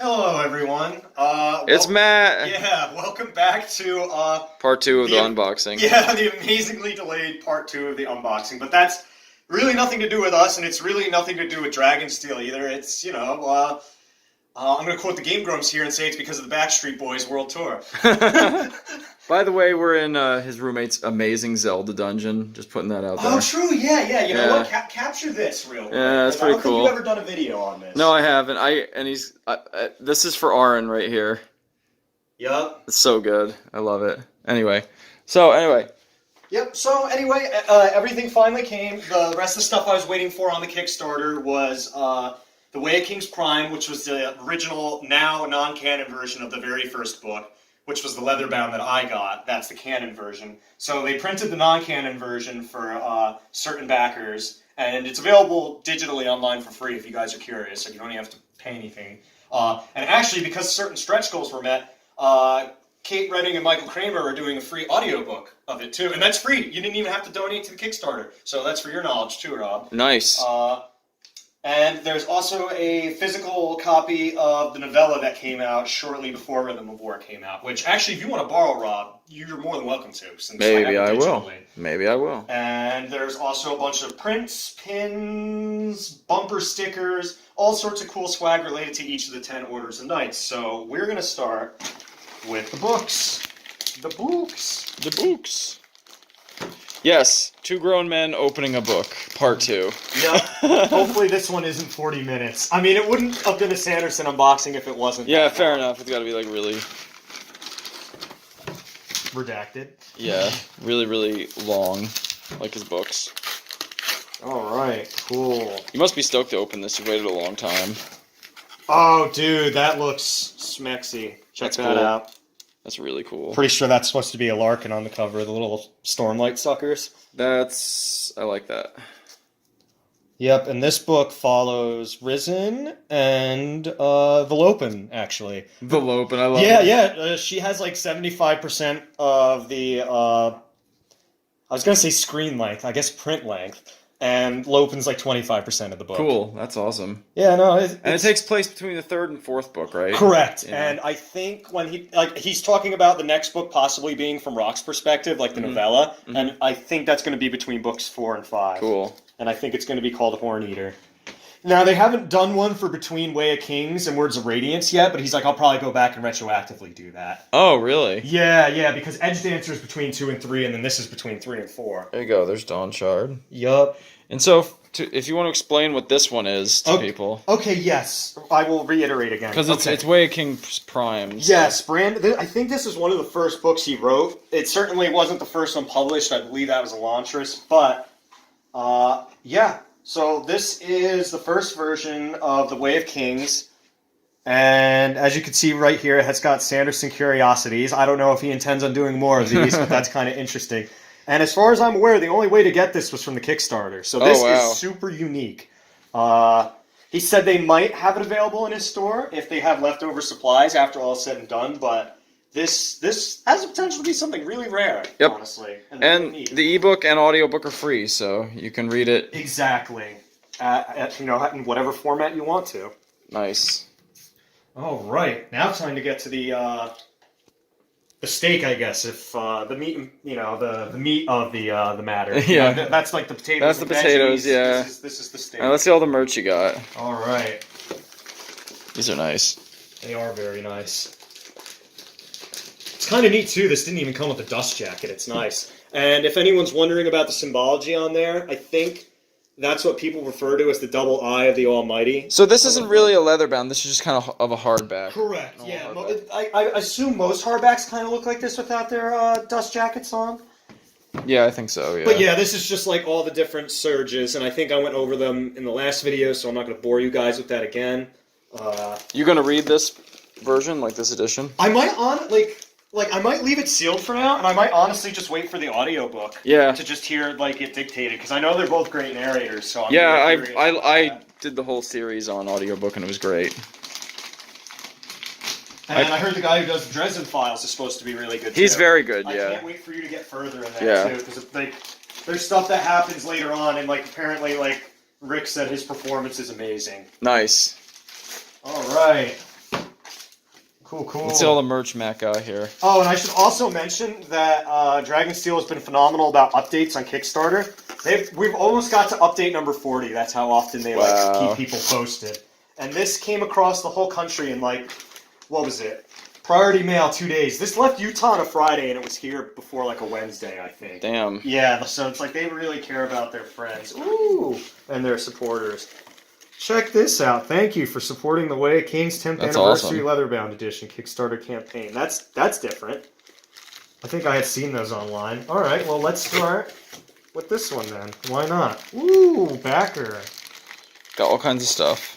Hello, everyone. It's Matt. Yeah, welcome back to Part 2 of the unboxing. Yeah, the amazingly delayed part 2 of the unboxing. But that's really nothing to do with us, and it's really nothing to do with Dragonsteel either. It's I'm gonna quote the Game Grumps here and say it's because of the Backstreet Boys World Tour. By the way, we're in his roommate's amazing Zelda dungeon. Just putting that out there. Oh, true. Yeah. You know what? Capture this real quick. Yeah, that's pretty cool. I don't think you've ever done a video on this. No, I haven't. This is for Aaron right here. Yup. It's so good. I love it. Anyway. Yep, so anyway, everything finally came. The rest of the stuff I was waiting for on the Kickstarter was The Way of Kings Prime, which was the original, now non-canon version of the very first book, which was the leatherbound that I got. That's the canon version. So they printed the non-canon version for certain backers, and it's available digitally online for free if you guys are curious, so you don't even have to pay anything. And actually, because certain stretch goals were met, Kate Redding and Michael Kramer are doing a free audiobook of it too, and that's free. You didn't even have to donate to the Kickstarter, so that's for your knowledge too, Rob. Nice. And there's also a physical copy of the novella that came out shortly before Rhythm of War came out, which actually, if you want to borrow, Rob, you're more than welcome to. Since Maybe I will. Maybe I will. And there's also a bunch of prints, pins, bumper stickers, all sorts of cool swag related to each of the 10 Orders of Knights. So we're going to start with the books. The books. Yes, two grown men opening a book, part 2. Yeah. Hopefully this one isn't 40 minutes. I mean, it wouldn't have been a Sanderson unboxing if it wasn't. Yeah, fair enough. It's got to be like really redacted. Yeah, really, really long, like his books. All right, cool. You must be stoked to open this. You waited a long time. Oh, dude, that looks smexy. Check that out. That's really cool. Pretty sure that's supposed to be a Larkin on the cover, the little Stormlight suckers. I like that. Yep, and this book follows Risen and Velopen, actually. Velopen, I love it. Yeah. She has like 75% of the, I was going to say screen length, I guess print length. And Lopen's like 25% of the book. Cool, that's awesome. Yeah, no, and it takes place between the 3rd and 4th book, right? Correct. Yeah. And I think when he's talking about the next book possibly being from Rock's perspective, like the novella, and I think that's going to be between books 4 and 5. Cool. And I think it's going to be called Horn Eater. Now, they haven't done one for between Way of Kings and Words of Radiance yet, but he's like, I'll probably go back and retroactively do that. Oh, really? Yeah, because Edge Dancer is between 2 and 3, and then this is between 3 and 4. There you go, there's Dawn Shard. Yup. And so, if you want to explain what this one is to people. Okay, yes. I will reiterate again. Because it's Way of Kings Prime. So. Yes, I think this is one of the first books he wrote. It certainly wasn't the first one published. I believe that was Elantris. But, yeah. So this is the first version of The Way of Kings. And as you can see right here, it has got Sanderson Curiosities. I don't know if he intends on doing more of these, but that's kind of interesting. And as far as I'm aware, the only way to get this was from the Kickstarter. So this is super unique. He said they might have it available in his store if they have leftover supplies after all is said and done, but this has the potential to be something really rare, honestly. And really the ebook and audiobook are free, so you can read it. Exactly. In whatever format you want to. Nice. All right. Now it's time to get to the steak, I guess, if the meat, the meat of the matter. Yeah, that's like the potatoes. That's the potatoes. Veggies. Yeah. This is the steak. Let's see all the merch you got. All right. These are nice. They are very nice. It's kind of neat too. This didn't even come with a dust jacket. It's nice. And if anyone's wondering about the symbology on there, I think that's what people refer to as the double eye of the Almighty. So this isn't really a leatherbound. This is just kind of a hardback. Correct. Yeah. I assume most hardbacks kind of look like this without their dust jackets on. Yeah, I think so. Yeah. But yeah, this is just like all the different surges, and I think I went over them in the last video, so I'm not going to bore you guys with that again. You gonna read this version, like this edition? I might I might leave it sealed for now, and I might honestly just wait for the audiobook. Yeah. To just hear it dictated, because I know they're both great narrators. So I did the whole series on audiobook, and it was great. And I heard the guy who does the Dresden Files is supposed to be really good. He's too. very good. I Yeah. can't wait for you to get further in that too, because there's stuff that happens later on, and apparently Rick said his performance is amazing. Nice. All right. Cool. Let's see all the merch Matt got here. Oh, and I should also mention that Dragonsteel has been phenomenal about updates on Kickstarter. We've almost got to update number 40. That's how often they keep people posted. And this came across the whole country in what was it? Priority mail 2 days. This left Utah on a Friday, and it was here before a Wednesday, I think. Damn. Yeah, so it's they really care about their friends. Ooh, and their supporters. Check this out. Thank you for supporting the Way of Kings 10th Anniversary Leatherbound Edition Kickstarter campaign. That's different. I think I had seen those online. All right, well, let's start with this one then. Why not? Ooh, backer. Got all kinds of stuff.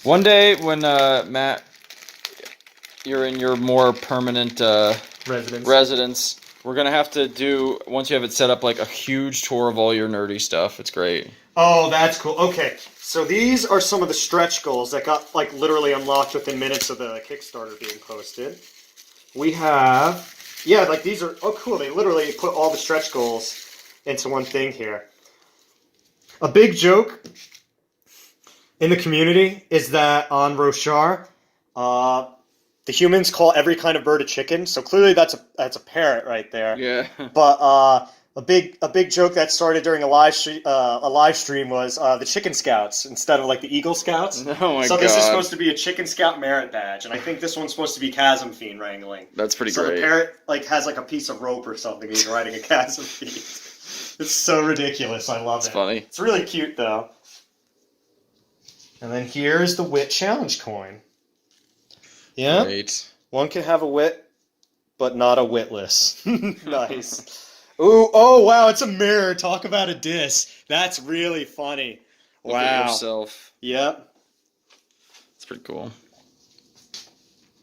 One day when, Matt, you're in your more permanent residence, we're going to have to do, once you have it set up, a huge tour of all your nerdy stuff. It's great. Oh, that's cool. Okay, so these are some of the stretch goals that got, literally unlocked within minutes of the Kickstarter being posted. We have, these are, oh, cool. They literally put all the stretch goals into one thing here. A big joke in the community is that on Roshar, the humans call every kind of bird a chicken, so clearly that's a parrot right there. Yeah. But a big joke that started during a live stream was the Chicken Scouts instead of the Eagle Scouts. Oh my god! So this is supposed to be a Chicken Scout merit badge, and I think this one's supposed to be Chasm Fiend wrangling. That's pretty great. So great. the parrot has a piece of rope or something. He's riding a Chasm Fiend. It's so ridiculous. I love it. It's funny. It's really cute though. And then here's the Wit Challenge Coin. Yeah. Great. One can have a wit, but not a witless. Nice. Ooh, oh wow, it's a mirror. Talk about a diss. That's really funny. Look Wow. at yourself. Yep. It's pretty cool.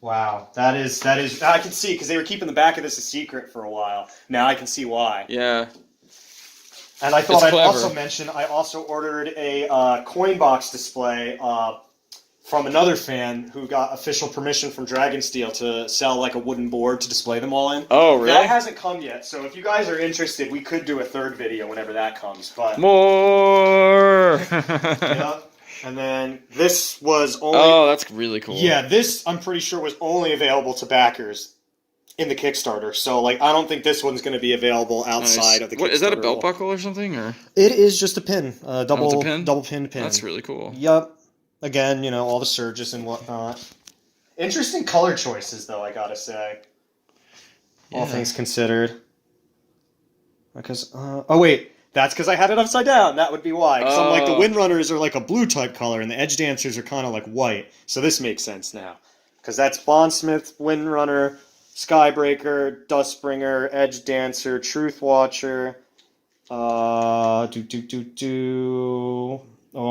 Wow. That is I can see because they were keeping the back of this a secret for a while. Now I can see why. Yeah. And I thought I'd clever. also mention I also ordered a coin box display from another fan who got official permission from Dragonsteel to sell a wooden board to display them all in. Oh, really? That hasn't come yet, so if you guys are interested, we could do a third video whenever that comes. But more. yeah. And then this was only. Oh, that's really cool. Yeah, this I'm pretty sure was only available to backers in the Kickstarter. So I don't think this one's going to be available outside of the Kickstarter. What, is that a belt buckle or something, or? It is just a pin, double it's a pin? double pinned pin. That's really cool. Yep. Again, all the surges and whatnot. Interesting color choices, though, I gotta say. All things considered. Because, oh wait, that's because I had it upside down. That would be why. Because the Windrunners are a blue type color, and the Edge Dancers are kind of white. So this makes sense now. Because that's Bondsmith, Windrunner, Skybreaker, Dustbringer, Edge Dancer, Truth Watcher. Oh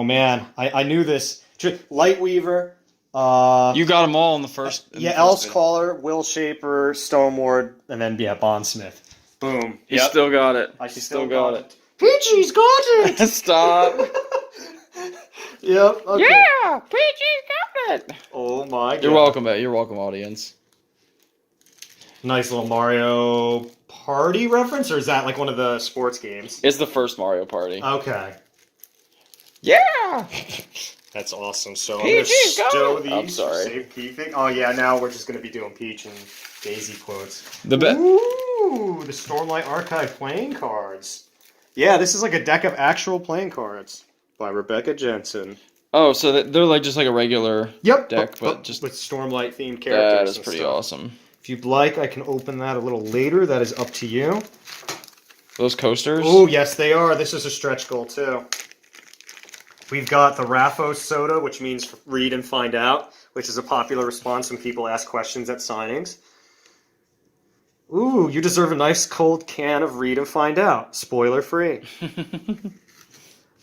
man, I knew this. Lightweaver. You got them all in the first. Elsecaller, Will Shaper, Stoneward, and then Bondsmith. Boom. You still got it. I You still got it. Peachy's got it. Stop. Yep. Okay. Yeah, Peachy's got it. Oh my god. You're welcome, Matt. You're welcome, audience. Nice little Mario Party reference, or is that one of the sports games? It's the first Mario Party. Okay. Yeah. That's awesome. So I'm going to stow these. I'm sorry. Save key thing. Oh yeah, now we're just going to be doing Peach and Daisy quotes. Ooh, the Stormlight Archive playing cards. Yeah, this is a deck of actual playing cards by Rebecca Jensen. Oh, so they're just a regular deck, but just with Stormlight themed characters. That is pretty awesome. If you'd like, I can open that a little later. That is up to you. Those coasters? Oh, yes, they are. This is a stretch goal, too. We've got the Raffos soda, which means read and find out, which is a popular response when people ask questions at signings. Ooh, you deserve a nice cold can of read and find out. Spoiler free.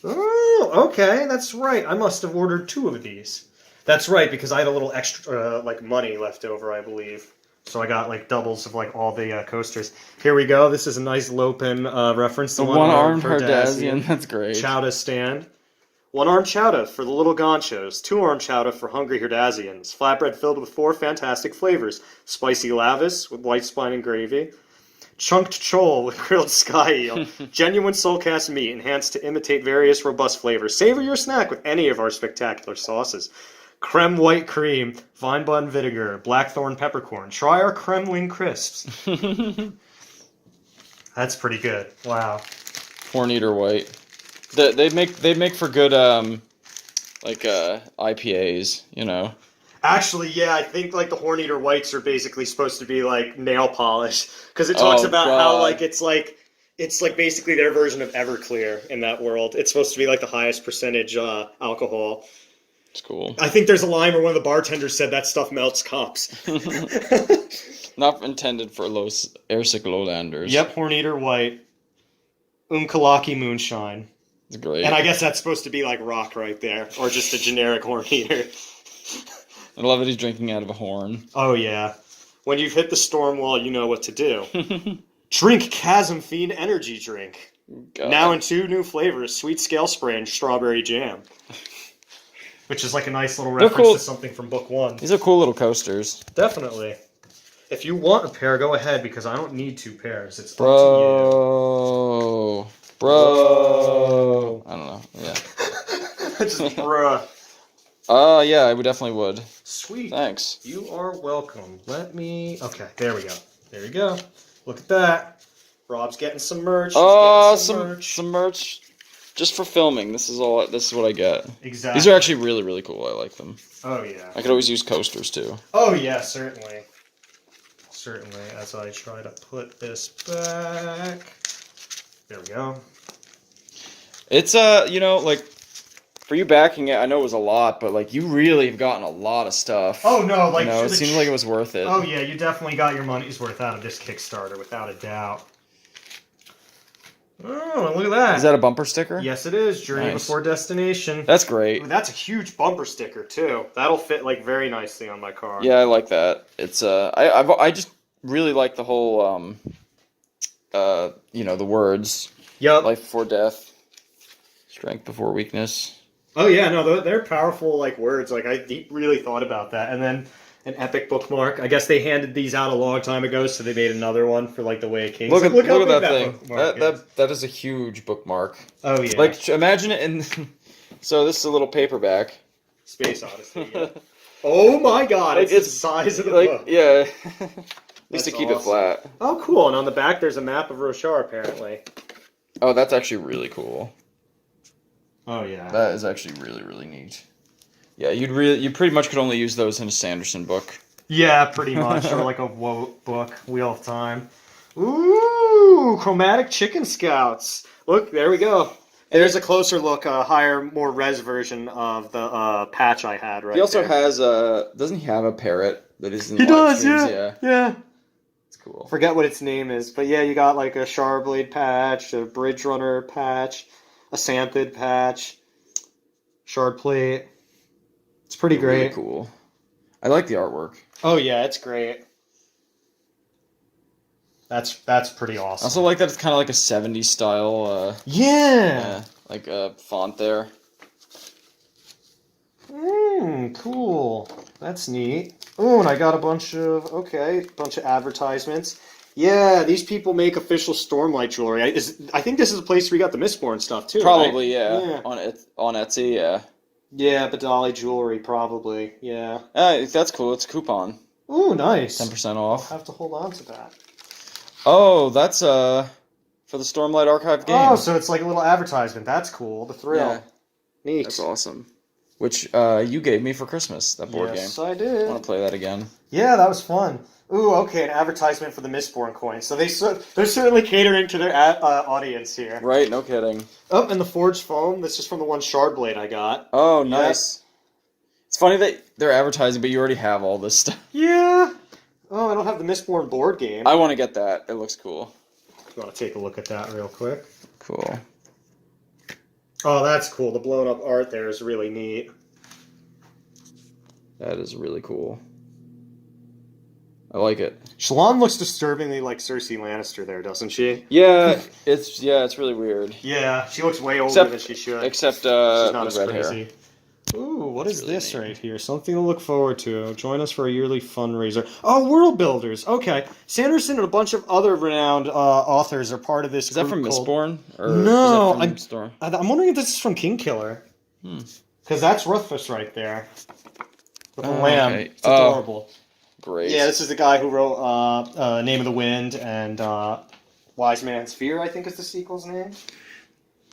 Oh, okay, that's right. I must have ordered 2 of these. That's right, because I had a little extra, money left over, I believe. So I got doubles of all the coasters. Here we go. This is a nice Lopin reference. The one-armed Herdazian. That's great. Chowda stand. One-armed chowda for the little gonchos. Two-armed chowda for hungry Herdazians. Flatbread filled with 4 fantastic flavors. Spicy lavis with white spine and gravy. Chunked chole with grilled sky eel. Genuine soul-cast meat enhanced to imitate various robust flavors. Savor your snack with any of our spectacular sauces. Creme white cream, vine bun vinegar, blackthorn peppercorn. Try our creme wing crisps. That's pretty good. Wow. Horn Eater White. They make for good IPAs, you know. Actually, yeah, I think like the Horn Eater Whites are basically supposed to be like nail polish because it talks about how like it's like basically their version of Everclear in that world. It's supposed to be like the highest percentage alcohol. It's cool. I think there's a line where one of the bartenders said that stuff melts cops. Not intended for airsick lowlanders. Yep, Horn Eater White. Unkalaki Moonshine. It's great. And I guess that's supposed to be like rock right there, or just a generic Horn Eater. I love that he's drinking out of a horn. Oh yeah. When you've hit the storm wall, you know what to do. Drink Chasm Fiend Energy Drink. God. Now in 2 new flavors, Sweet Scale Spray and Strawberry Jam. Which is like a nice little reference to something from Book 1. These are cool little coasters. Definitely. If you want a pair, go ahead, because I don't need 2 pairs. It's up to Bro. I don't know. Yeah. you. Just bruh. Yeah, I would definitely would. Sweet. Thanks. You are welcome. Let me... Okay, there we go. There we go. Look at that. Rob's getting some merch. He's getting some merch. Just for filming. This is what I get. Exactly. These are actually really, really cool. I like them. Oh, yeah. I could always use coasters, too. Oh, yeah, certainly. Certainly, as I try to put this back. There we go. It's, you know, like, for you backing it, I know it was a lot, but, like, you really have gotten a lot of stuff. Oh, no, like... You know, it seems like it was worth it. Oh, yeah, you definitely got your money's worth out of this Kickstarter, without a doubt. Oh, look at that. Is that a bumper sticker? Yes, it is. Journey Before Destination. That's great. Ooh, that's a huge bumper sticker, too. That'll fit, like, very nicely on my car. Yeah, I like that. It's, I just really like the whole, you know, the words. Yep. Life before death. Strength before weakness. Oh, yeah, no, they're powerful, like, words. Like, I really thought about that. And then an epic bookmark. I guess they handed these out a long time ago, so they made another one for, like, the Way of Kings. Look how at big that thing. Is. That is a huge bookmark. Oh, yeah. Like, imagine it in... So this is a little paperback. Space Odyssey, yeah. Oh, my God, it's the size of the book. Yeah. At least to keep it flat. Oh, cool. And on the back, there's a map of Roshar, apparently. Oh, that's actually really cool. Oh, yeah. That is actually really, really neat. Yeah, you pretty much could only use those in a Sanderson book. Yeah, pretty much. Or like a WoK book, Wheel of Time. Ooh, Chromatic Chicken Scouts. Look, there we go. There's a closer look, a higher, more res version of the patch I had right He also there. has doesn't he have a parrot that is in He does, streams? yeah. It's cool. Forget what its name is, but yeah, you got like a Sharblade patch, a Bridge Runner patch, a Santhid patch, Shard Plate. It's pretty great. Really cool. I like the artwork. Oh yeah, it's great. That's pretty awesome. I also like that it's kind of like a 70s style. Like font there. Cool. That's neat. Oh, and I got a bunch of advertisements. Yeah, these people make official Stormlight jewelry. I think this is a place where you got the Mistborn stuff too. Probably, right? yeah. On Etsy, yeah. Yeah, Badali jewelry, probably. Yeah. That's cool. It's a coupon. Ooh, nice. 10% off. I'll have to hold on to that. Oh, that's for the Stormlight archive game. Oh, so it's like a little advertisement. That's cool. The thrill. Yeah. Neat. That's awesome. Which you gave me for Christmas, that board game. Yes, I did. I want to play that again. Yeah, that was fun. Ooh, okay, an advertisement for the Mistborn coin. So they're certainly catering to their audience here. Right, no kidding. Oh, and the forged foam. This is from the one Shardblade I got. Oh, nice. Yeah. It's funny that they're advertising, but you already have all this stuff. Yeah. Oh, I don't have the Mistborn board game. I want to get that. It looks cool. You want to take a look at that real quick? Cool. Oh, that's cool. The blown up art there is really neat. That is really cool. I like it. Shallan looks disturbingly like Cersei Lannister there, doesn't she? Yeah, it's really weird. Yeah, she looks way older than she should. Except she's not with as red crazy. hair. Ooh, what is really this neat. right here? Something to look forward to. Join us for a yearly fundraiser. Oh, World Builders. Okay. Sanderson and a bunch of other renowned authors are part of this Is that from Mistborn? Or No, is that from Storm? I'm wondering if this is from Kingkiller. Because that's Rothfuss right there. with a lamb. Okay. It's adorable. Great. Yeah, this is the guy who wrote Name of the Wind and Wise Man's Fear, I think is the sequel's name.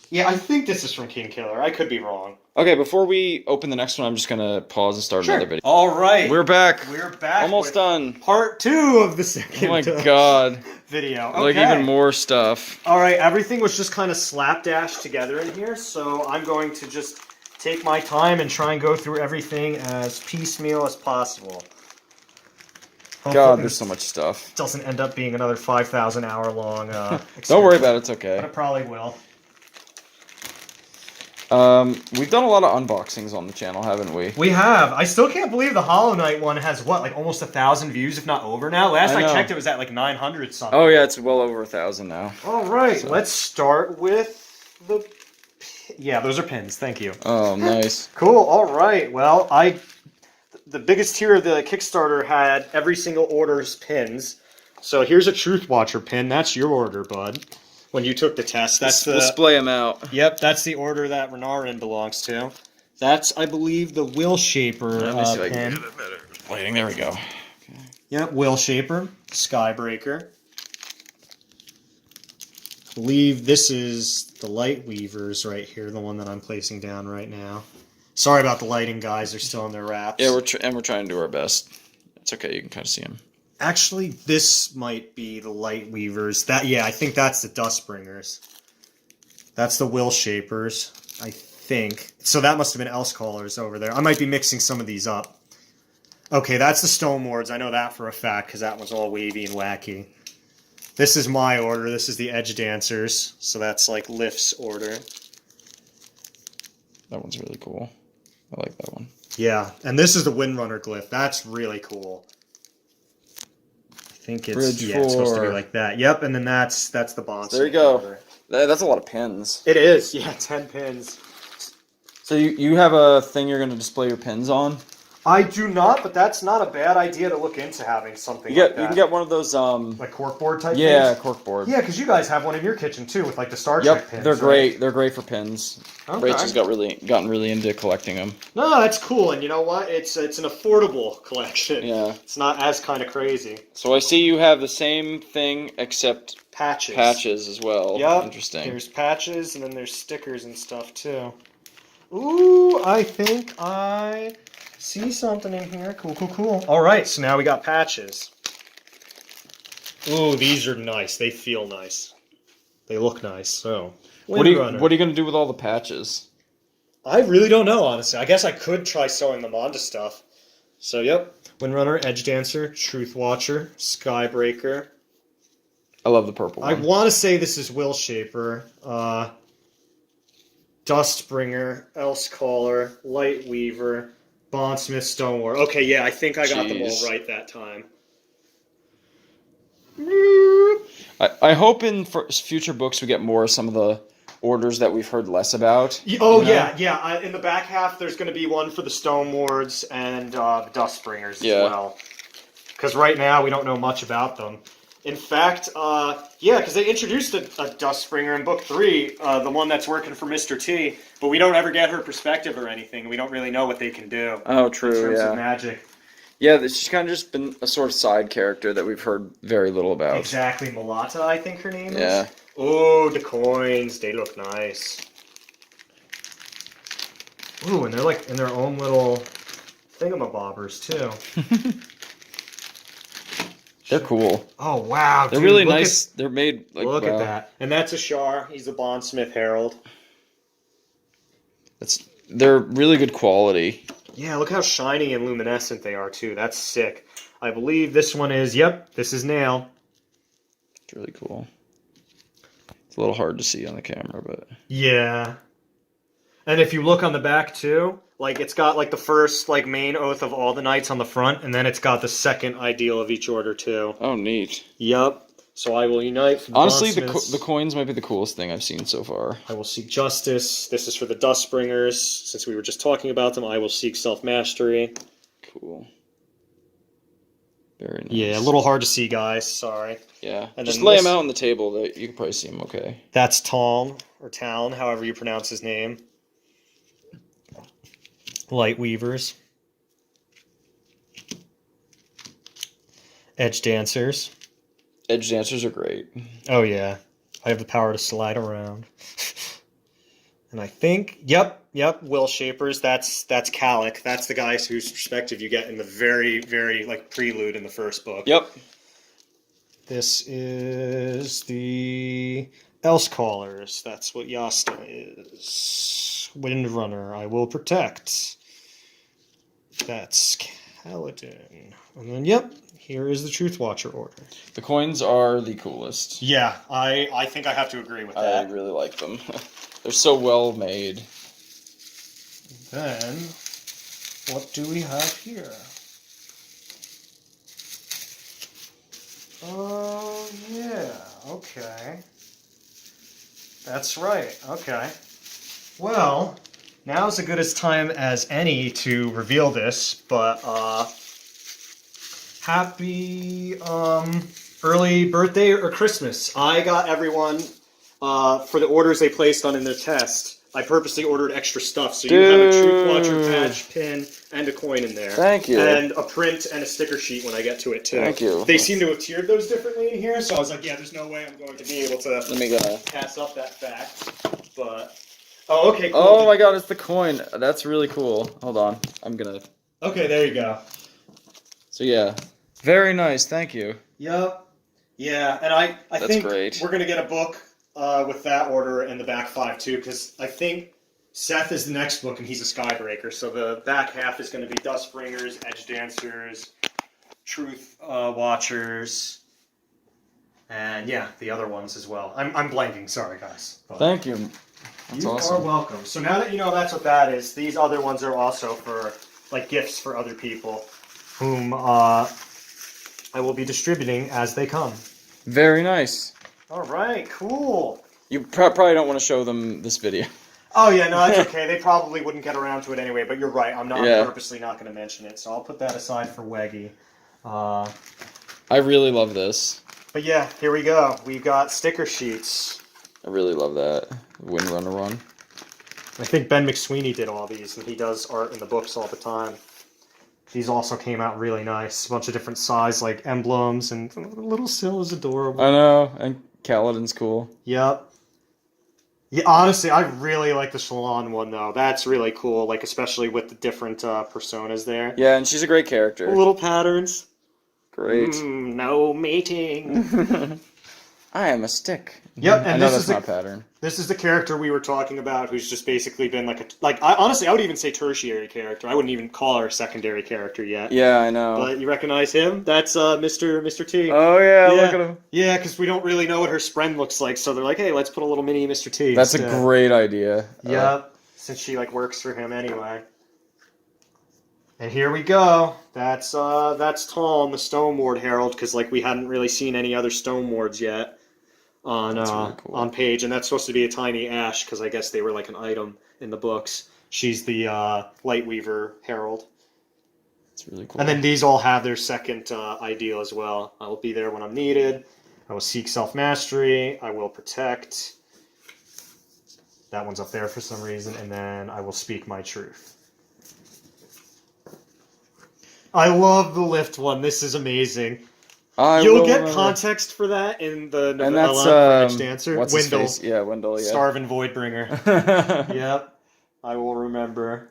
Yeah, I think this is from King Killer. I could be wrong. Okay, before we open the next one, I'm just gonna pause and start another video. All right. We're back. We're back. Almost done. Part 2 of the second Oh my god. video. Okay. Like even more stuff. All right, everything was just kind of slapdash together in here, so I'm going to just take my time and try and go through everything as piecemeal as possible. God, there's so much stuff. It doesn't end up being another 5,000 hour long Don't worry about it, it's but okay. it probably will. We've done a lot of unboxings on the channel, haven't we? We have. I still can't believe the Hollow Knight one has, what, like almost 1,000 views, if not over now? Last I checked, it was at like 900 something. Oh yeah, it's well over 1,000 now. All right, let's start with the... Yeah, those are pins. Thank you. Oh, nice. Cool. All right. Well, the biggest tier of the Kickstarter had every single order's pins. So here's a Truth Watcher pin. That's your order, bud. When you took the test, that's the... Display them out. Yep, that's the order that Renarin belongs to. That's, I believe, the Will Shaper Let me see if I pin. can get it better. Lighting, there we go. Okay. Yep, Will Shaper, Skybreaker. I believe this is the Light Weavers right here, the one that I'm placing down right now. Sorry about the lighting, guys. They're still in their wraps. Yeah, we're trying to do our best. It's okay. You can kind of see them. Actually, this might be the Light Weavers. I think that's the Dustbringers. That's the Will Shapers, I think. So that must have been Else Callers over there. I might be mixing some of these up. Okay, that's the Stone Wards. I know that for a fact because that one's all wavy and wacky. This is my order. This is the Edge Dancers. So that's like Lift's order. That one's really cool. I like that one. Yeah, and this is the Windrunner glyph. That's really cool. I think it's Bridge it's supposed to be 4. like that. Yep, and then that's the Bond. There you go. That's a lot of pins. It is. Yeah, 10 pins. So you have a thing you're going to display your pins on? I do not, but that's not a bad idea to look into having something You like that. can get one of those like corkboard type yeah, things? corkboard. Yeah, because you guys have one in your kitchen too with like the Star Trek pins. They're right? great. They're great for pins. Okay. Rachel's gotten really into collecting them. No, that's cool, and you know what? It's an affordable collection. Yeah. It's not as kind of crazy. So I see you have the same thing except Patches as well. Yep. Interesting. There's patches, and then there's stickers and stuff too. Ooh, I think I see something in here. Cool. All right, so now we got patches. Ooh, these are nice. They feel nice. They look nice. So, What are you going to do with all the patches? I really don't know, honestly. I guess I could try sewing them onto stuff. So, yep. Windrunner, Edge Dancer, Truth Watcher, Skybreaker. I love the purple one. I want to say this is Will Shaper. Dustbringer, Else Caller, Light Weaver, Bondsmith, Stonewar. Okay, yeah, I think I got them all right that time. I hope in future books we get more of some of the orders that we've heard less about. Oh, yeah. In the back half, there's going to be one for the Stone Wards and the Dustbringers as well. Because right now, we don't know much about them. In fact, because they introduced a Dustbringer in Book 3, the one that's working for Mr. T, but we don't ever get her perspective or anything. We don't really know what they can do. Oh, true, in terms of magic. Yeah, she's kind of just been a sort of side character that we've heard very little about. Exactly, Malata, I think her name is. Yeah. Oh, the coins, they look nice. Ooh, and they're like in their own little thingamabobbers, too. They're cool. Oh, wow. They're really nice. They're made like... Look at that. And that's Ashar. He's the Bondsmith Herald. They're really good quality. Yeah, look how shiny and luminescent they are, too. That's sick. I believe this one is... Yep, this is Nail. It's really cool. It's a little hard to see on the camera, but... Yeah. And if you look on the back, too... Like, it's got, like, the first, like, main oath of all the knights on the front, and then it's got the second ideal of each order, too. Oh, neat. Yep. So I will unite for the Honestly, the coins might be the coolest thing I've seen so far. I will seek justice. This is for the Dustbringers. Since we were just talking about them, I will seek self-mastery. Cool. Very nice. Yeah, a little hard to see, guys. Sorry. Yeah. And just then lay them out on the table. That you can probably see them okay. That's Taln, or Talon, however you pronounce his name. Light Weavers. Edge dancers. Edge dancers are great. Oh yeah, I have the power to slide around. And I think, yep, will shapers. That's Calic. That's the guy whose perspective you get in the very, very like prelude in the first book. Yep. This is the Else Callers. That's what Yasta is. Windrunner, I will protect. That's Kaladin. And then, yep, here is the Truth Watcher order. The coins are the coolest. Yeah, I think I have to agree with that. I really like them. They're so well made. Then, what do we have here? Oh, yeah, okay. That's right, okay. Well, now's as good a time as any to reveal this, but, happy, early birthday or Christmas. I got everyone, for the orders they placed on in their test. I purposely ordered extra stuff, so you have a Truth Watcher patch, pin, and a coin in there. Thank you. And a print and a sticker sheet when I get to it, too. Thank you. They seem to have tiered those differently in here, so I was like, yeah, there's no way I'm going to be able to pass up that fact. But, oh, okay, cool. Oh my god, it's the coin. That's really cool. Hold on. I'm gonna... Okay, there you go. So yeah. Very nice, thank you. Yep. Yeah, and I think great. We're going to get a book with that order in the back 5, too, because I think Seth is the next book, and he's a Skybreaker, so the back half is going to be Dustbringers, Edge Dancers, Truth Watchers, and yeah, the other ones as well. I'm blanking, sorry, guys. But Thank you. That's awesome. You are welcome. So now that you know that's what that is, these other ones are also for, like, gifts for other people, whom I will be distributing as they come. Very nice. All right, cool. You probably don't want to show them this video. Oh yeah, no, that's okay. They probably wouldn't get around to it anyway. But you're right. I'm purposely not going to mention it, so I'll put that aside for Weggy. I really love this. But yeah, here we go. We've got sticker sheets. I really love that Windrunner one. I think Ben Mcsweeney did all these, and he does art in the books all the time. These also came out really nice. A bunch of different size, like emblems, and the little Syl is adorable. I know, and Kaladin's cool. Yep. Yeah, honestly, I really like the Shallan one, though. That's really cool, like, especially with the different personas there. Yeah, and she's a great character. Little patterns. Great. No mating. I am a stick. Yep, and I know this that's not a pattern. This is the character we were talking about, who's just basically been honestly, I would even say tertiary character. I wouldn't even call her a secondary character yet. Yeah, I know. But you recognize him? That's Mr. T. Oh yeah, look at him. Yeah, because we don't really know what her spren looks like, so they're like, hey, let's put a little mini Mr. T. That's a great idea. Yep, since she works for him anyway. And here we go. That's Tom, the Stone Ward Herald, because we hadn't really seen any other Stone Wards yet on really cool. on page, and that's supposed to be a tiny ash because I guess they were an item in the books. She's the Lightweaver Herald. It's really cool. And then these all have their second ideal as well. I will be there when I'm needed. I will seek self-mastery. I will protect. That one's up there for some reason. And then I will speak my truth. I love the lift one. This is amazing. You'll get context for that in the novella for Edge Dancer. What's Wendell. his face? Yeah, Wendell, yeah. Starvin' Voidbringer. Yep. I will remember.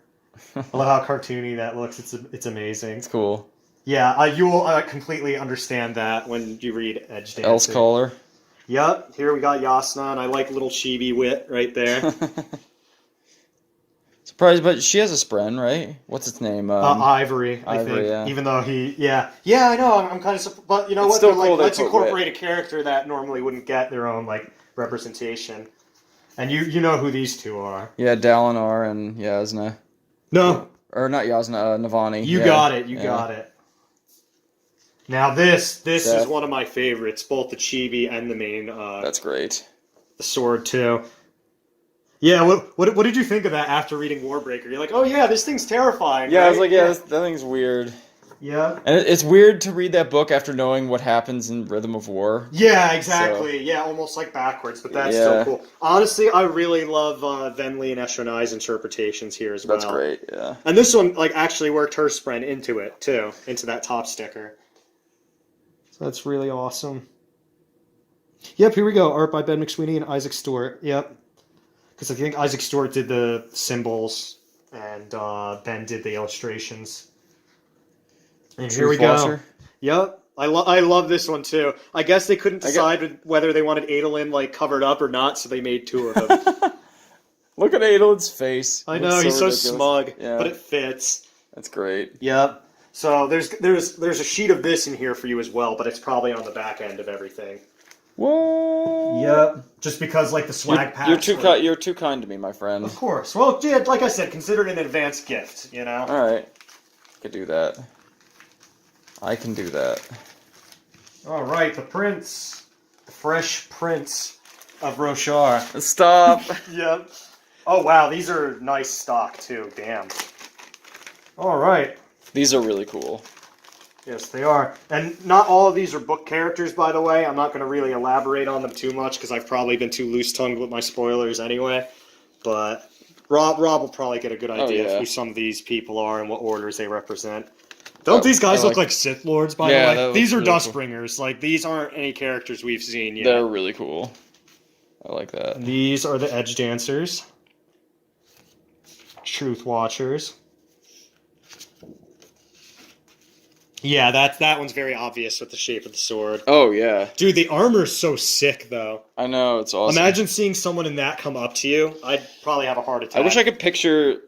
I love how cartoony that looks. It's amazing. It's cool. Yeah, you will completely understand that when you read Edge Dancer. Else Caller. Yep. Here we got Yasna, and I like little chibi Wit right there. Surprised, but she has a spren, right? What's its name? Ivory, I think. Yeah. Even though yeah, I know. I'm kind of, but you know It's what? still They're cool let's they put incorporate a character that normally wouldn't get their own representation. And you know who these two are? Yeah, Dalinar and Yasna. No, or not Yasna, Navani. You got it. You got it. Now this is one of my favorites, both the chibi and the main. That's great. The sword too. Yeah, what did you think of that after reading Warbreaker? You're like, oh yeah, this thing's terrifying. Yeah, right? I was like, yeah, that thing's weird. Yeah. And it's weird to read that book after knowing what happens in Rhythm of War. Yeah, exactly. So, yeah, almost backwards, but that's still cool. Honestly, I really love Venli and Eshonai's interpretations here as well. That's great, yeah. And this one, actually worked her spren into it, too. Into that top sticker. That's really awesome. Yep, here we go. Art by Ben Mcsweeney and Isaac Stewart. Yep. Because I think Isaac Stewart did the symbols and Ben did the illustrations. And here we go. Yep. I love this one too. I guess they couldn't decide whether they wanted Adolin like covered up or not, so they made two of them. Look at Adolin's face. I know, he's so smug, but it fits. That's great. Yep. So there's a sheet of this in here for you as well, but it's probably on the back end of everything. What? Yep. Just because like the swag packs. You're too kind to me, my friend. Of course. Well, yeah, like I said, consider it an advanced gift. You know. All right. I could do that. I can do that. All right, the prince, the fresh prince of Roshar. Stop. Yep. Oh wow, these are nice stock too. Damn. All right. These are really cool. Yes, they are. And not all of these are book characters, by the way. I'm not going to really elaborate on them too much because I've probably been too loose-tongued with my spoilers anyway. But Rob will probably get a good idea of who some of these people are and what orders they represent. Don't these guys look like Sith Lords, by the way? These are really Dustbringers. Cool. Like, these aren't any characters we've seen yet. They're really cool. I like that. And these are the Edge Dancers. Truth Watchers. Yeah, that one's very obvious with the shape of the sword. Oh, yeah. Dude, the armor's so sick, though. I know, it's awesome. Imagine seeing someone in that come up to you. I'd probably have a heart attack. I wish I could picture,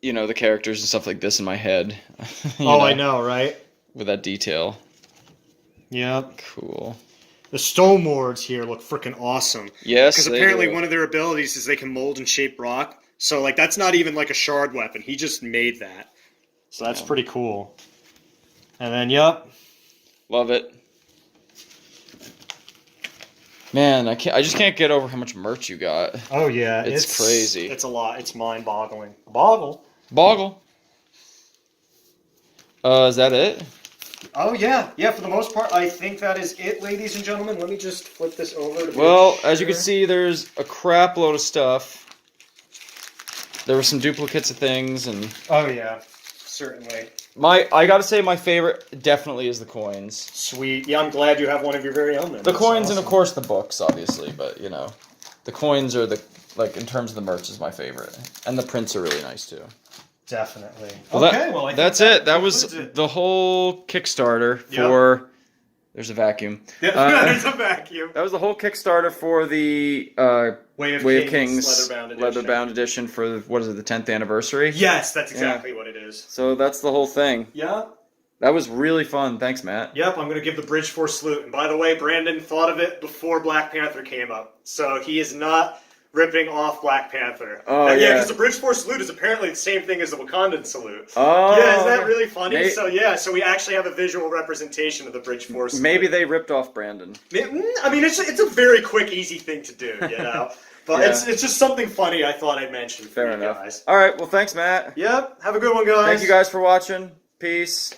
the characters and stuff like this in my head. I know, right? With that detail. Yep. Cool. The Stone Lords here look freaking awesome. Yes, because apparently one of their abilities is they can mold and shape rock. So, like, that's not even like a shard weapon. He just made that. So that's pretty cool. And then, yep. Love it. Man, I just can't get over how much merch you got. Oh yeah, it's crazy. It's a lot. It's mind-boggling. Boggle. Is that it? Oh yeah, for the most part, I think that is it, ladies and gentlemen. Let me just flip this over. Well, as you can see, there's a crap load of stuff. There were some duplicates of things, and oh yeah, certainly. I gotta say, my favorite definitely is the coins. Sweet. Yeah, I'm glad you have one of your very own. Then. The coins and of course the books, obviously, but the coins are in terms of the merch is my favorite, and the prints are really nice too. Definitely. Well, I think that's it. That was the whole Kickstarter for. There's a vacuum. There's a vacuum. That was the whole Kickstarter for the Way of Kings leather-bound edition for the 10th anniversary. Yes, that's exactly what it is. So that's the whole thing. Yeah. That was really fun. Thanks, Matt. Yep, I'm going to give the Bridgeforce salute. And by the way, Brandon thought of it before Black Panther came up. So he is not ripping off Black Panther. Oh, yeah. Because the Bridgeforce salute is apparently the same thing as the Wakandan salute. Oh. Yeah, isn't that really funny? So we actually have a visual representation of the Bridgeforce salute. Maybe they ripped off Brandon. I mean, it's a very quick, easy thing to do, But it's just something funny I thought I'd mention for you guys. All right, well, thanks, Matt. Yep, have a good one, guys. Thank you guys for watching. Peace.